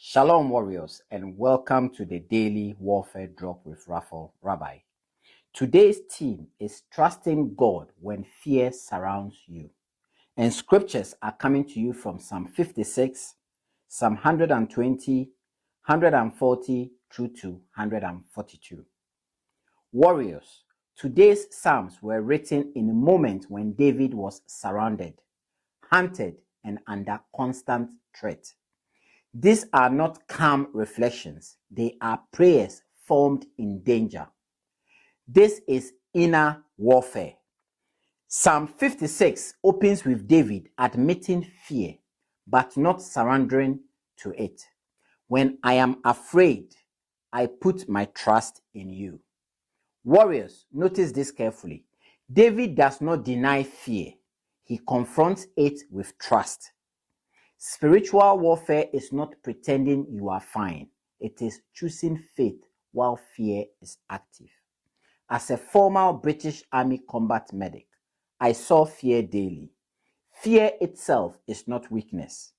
Shalom, warriors, and welcome to the Daily Warfare Drop with Raphael, Rabbi. Today's theme is trusting God when fear surrounds you. And scriptures are coming to you from Psalm 56, Psalm 120, 140 through to 142. Warriors, today's Psalms were written in a moment when David was surrounded, hunted, and under constant threat. These are not calm reflections. They are prayers formed in danger. This is inner warfare. Psalm 56 opens with David admitting fear, but not surrendering to it. When I am afraid, I put my trust in you. Warriors, notice this carefully. David does not deny fear. He confronts it with trust. Spiritual warfare is not pretending you are fine. It is choosing faith while fear is active. As a former British Army combat medic, I saw fear daily. Fear itself is not weakness.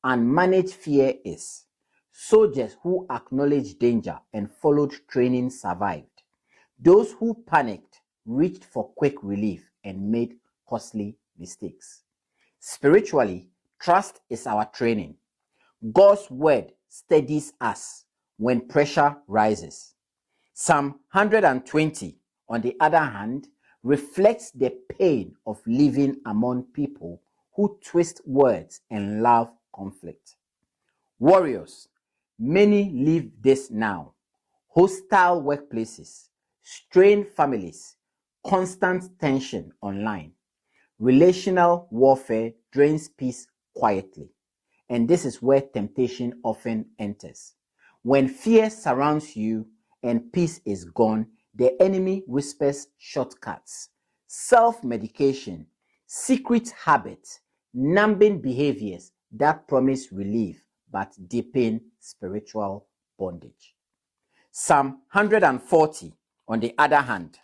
Unmanaged fear is. Soldiers who acknowledged danger and followed training survived. Those who panicked reached for quick relief and made costly mistakes. Spiritually, trust is our training. God's word steadies us when pressure rises. Psalm 120, on the other hand, reflects the pain of living among people who twist words and love conflict. Warriors, many live this now. Hostile workplaces, strained families, constant tension online. Relational warfare drains peace quietly, and this is where temptation often enters. When fear surrounds you and peace is gone, the enemy whispers shortcuts, self-medication, secret habits, numbing behaviors that promise relief but deepen spiritual bondage. Psalm 140, on the other hand,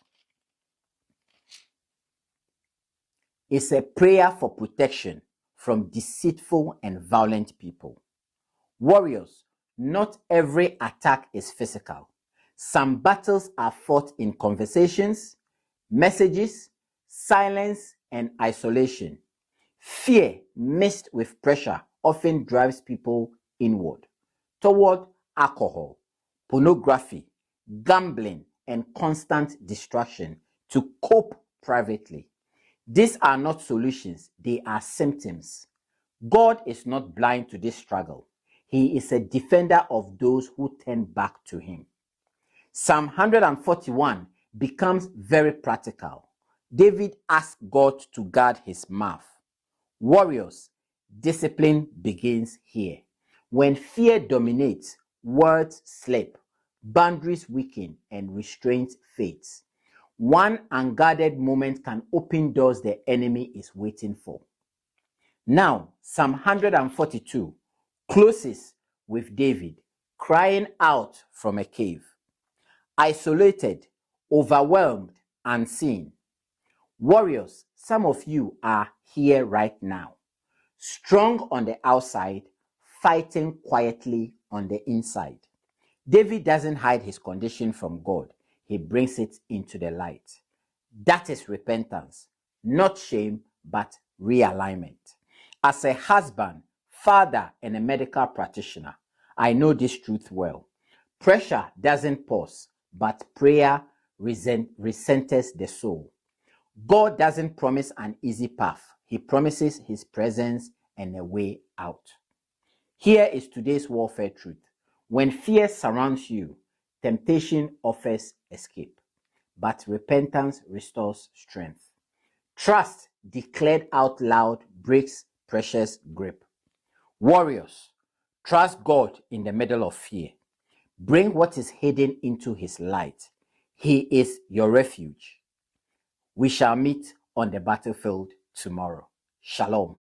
is a prayer for protection from deceitful and violent people. Warriors, not every attack is physical. Some battles are fought in conversations, messages, silence, and isolation. Fear mixed with pressure often drives people inward, toward alcohol, pornography, gambling, and constant distraction to cope privately. These are not solutions, they are symptoms. God is not blind to this struggle. He is a defender of those who turn back to him. Psalm 141 becomes very practical. David asked God to guard his mouth. Warriors, discipline begins here. When fear dominates, words slip, boundaries weaken, and restraint fades. One unguarded moment can open doors the enemy is waiting for. Now, Psalm 142 closes with David crying out from a cave. Isolated, overwhelmed, unseen. Warriors, some of you are here right now. Strong on the outside, fighting quietly on the inside. David doesn't hide his condition from God. He brings it into the light. That is repentance, not shame, but realignment. As a husband, father, and a medical practitioner, I know this truth well. Pressure doesn't pause, but prayer recenters the soul. God doesn't promise an easy path. He promises his presence and a way out. Here is today's warfare truth. When fear surrounds you, temptation offers escape, but repentance restores strength. Trust declared out loud breaks pressure's grip. Warriors, trust God in the middle of fear. Bring what is hidden into his light. He is your refuge. We shall meet on the battlefield tomorrow. Shalom.